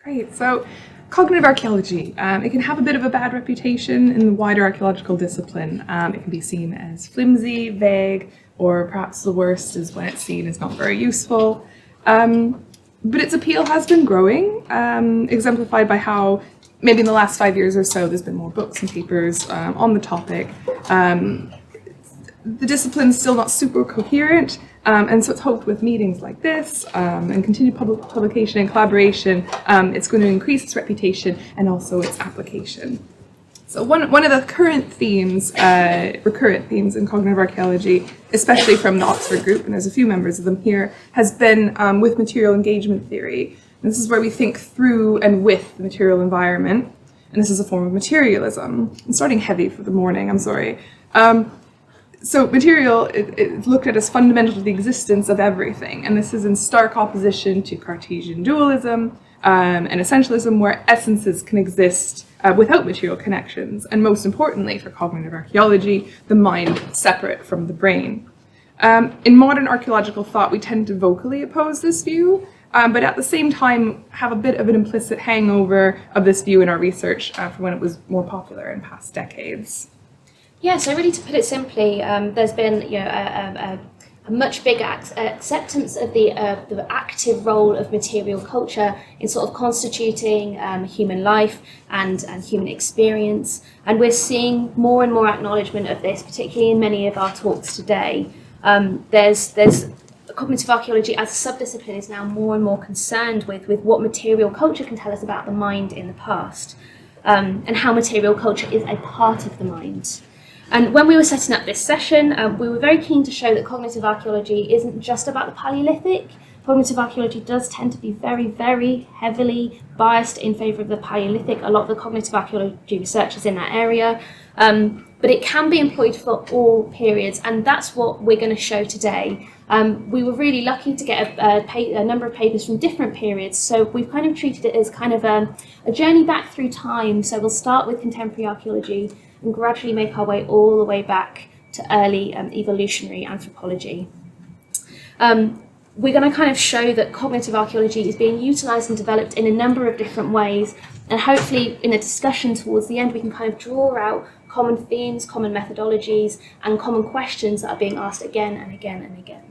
Great. So cognitive archaeology, it can have a bit of a bad reputation in the wider archaeological discipline. It can be seen as flimsy, vague, or perhaps the worst is when it's seen as not very useful. But its appeal has been growing, exemplified by how maybe in the last 5 years or so there's been more books and papers on the topic. The discipline's still not super coherent, and so it's hoped with meetings like this and continued publication and collaboration, it's going to increase its reputation and also its application. So one of the current themes, recurrent themes in cognitive archaeology, especially from the Oxford group, and there's a few members of them here, has been with material engagement theory. And this is where we think through and with the material environment, and this is a form of materialism. I'm starting heavy for the morning, I'm sorry. So material is looked at as fundamental to the existence of everything, and this is in stark opposition to Cartesian dualism and essentialism, where essences can exist without material connections, and most importantly for cognitive archaeology, the mind separate from the brain. In modern archaeological thought, we tend to vocally oppose this view, but at the same time have a bit of an implicit hangover of this view in our research from when it was more popular in past decades. Yeah, so really to put it simply, there's been a much bigger acceptance of the active role of material culture in sort of constituting human life and human experience. And we're seeing more and more acknowledgement of this, particularly in many of our talks today. There's cognitive archaeology as a subdiscipline is now more and more concerned with what material culture can tell us about the mind in the past, and how material culture is a part of the mind. And when we were setting up this session, we were very keen to show that cognitive archaeology isn't just about the Paleolithic. Cognitive archaeology does tend to be very, very heavily biased in favour of the Paleolithic. A lot of the cognitive archaeology research is in that area, but it can be employed for all periods, and that's what we're going to show today. We were really lucky to get a number of papers from different periods, so we've kind of treated it as kind of a journey back through time. So we'll start with contemporary archaeology and gradually make our way all the way back to early evolutionary anthropology. We're going to kind of show that cognitive archaeology is being utilised and developed in a number of different ways, and hopefully in a discussion towards the end we can kind of draw out common themes, common methodologies, and common questions that are being asked again and again and again.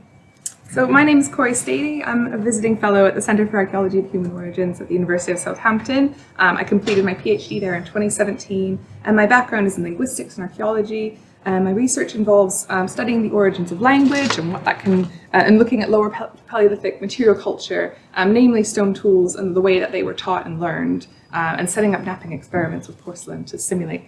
So my name is CORY STADE. I'm a visiting fellow at the Centre for Archaeology of Human Origins at the University of Southampton. I completed my PhD there in 2017, and my background is in linguistics and archaeology. My research involves studying the origins of language and what that can, and looking at lower Paleolithic material culture, namely stone tools and the way that they were taught and learned, and setting up knapping experiments with porcelain to simulate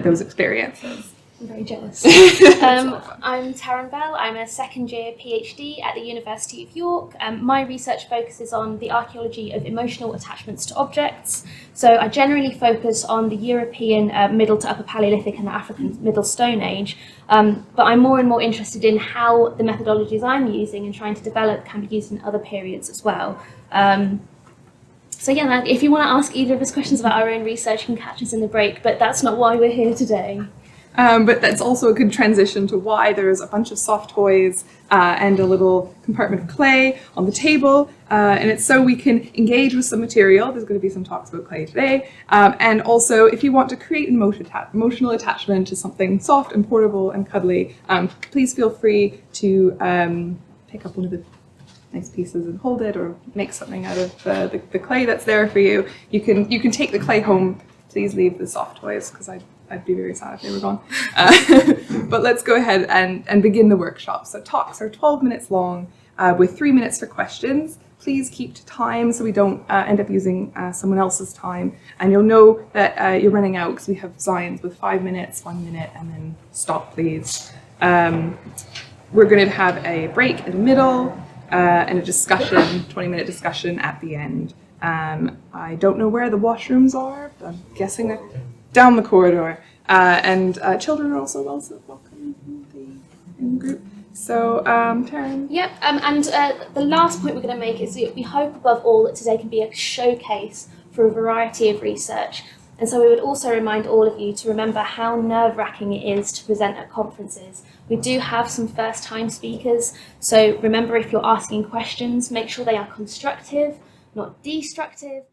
those experiences. I'm very jealous. I'm TARYN. I'm a second year PhD at the University of York. My research focuses on the archaeology of emotional attachments to objects. So I generally focus on the European Middle to Upper Paleolithic and the African Middle Stone Age, but I'm more and more interested in how the methodologies I'm using and trying to develop can be used in other periods as well. So yeah, if you want to ask either of us questions about our own research, you can catch us in the break, but that's not why we're here today. But that's also a good transition to why there's a bunch of soft toys and a little compartment of clay on the table. And it's so we can engage with some material. There's going to be some talks about clay today. And also, if you want to create an emotional attachment to something soft and portable and cuddly, please feel free to pick up one of the nice pieces and hold it, or make something out of the clay that's there for you. You can take the clay home. Please leave the soft toys, because I'd be very sad if they were gone. But let's go ahead and begin the workshop. So talks are 12 minutes long with 3 minutes for questions. Please keep to time so we don't end up using someone else's time. And you'll know that you're running out because we have signs with 5 minutes, 1 minute, and then stop, please. We're going to have a break in the middle and a discussion, 20-minute discussion at the end. I don't know where the washrooms are, but I'm guessing they're down the corridor. And children are also welcome in the group. So, TARYN? Yep, and the last point we're going to make is that we hope above all that today can be a showcase for a variety of research. And so we would also remind all of you to remember how nerve-wracking it is to present at conferences. We do have some first-time speakers, so remember, if you're asking questions, make sure they are constructive, not destructive.